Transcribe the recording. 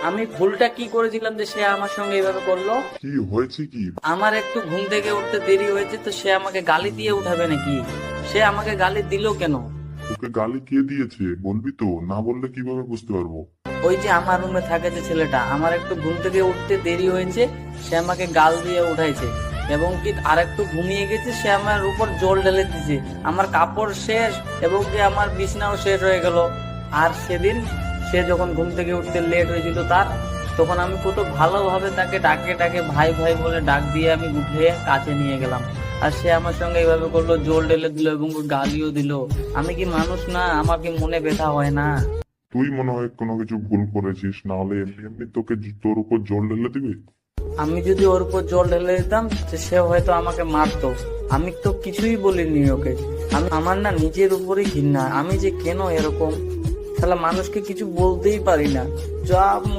আমি ভুলটা কি করেছিলাম যে সে আমার সঙ্গে এভাবে করলো? কি হয়েছে কি? আমার একটু ঘুম থেকে উঠতে দেরি হয়েছে, তো সে আমাকে গালি দিয়ে উঠাবে নাকি? সে আমাকে গালি দিল কেন? তোকে গালি কে দিয়েছে বলবি তো, না বললে কিভাবে বুঝতে পারবো? ওই যে আমার রুমে থাকে যে ছেলেটা, আমার একটু ঘুম থেকে উঠতে দেরি হয়েছে, সে আমাকে গাল দিয়ে উঠাইছে। এবং কি আর একটু ঘুমিয়ে গেছে, সে আমার উপর জল ঢেলে দিছে। আমার কাপড় শেষ এবং কি আমার বিছনাও শেষ হয়ে গেল। আর সেদিন সে যখন ঘুম থেকে উঠতে লেট হয়েছিল তার, তখন আমি কত ভালোভাবে তাকে ডাকে ডাকে ভাই ভাই বলে ডাক দিয়ে আমি উঠে কাছে নিয়ে গেলাম। আর সে আমার সঙ্গে এইভাবে করলো, জল ঢেলে দিল এবং গালিও দিল। আমি কি মানুষ না? আমার কি মনে ব্যথা হয় না? তুই মনে হয় কোনো কিছু ভুল করেছিস, না হলে এমনি এমনি তোকে তোর উপর জল ঢেলে দিবে। আমি যদি ওর উপর জল ঢেলে দিতাম তো সে হয়তো আমাকে মারতো। আমি তো কিছুই বলিনি ওকে। আমার না নিজের উপরই ঘৃণা, আমি যে কেন এরকম, শালা মানুষকে কিছু বলতেই পারি না। যা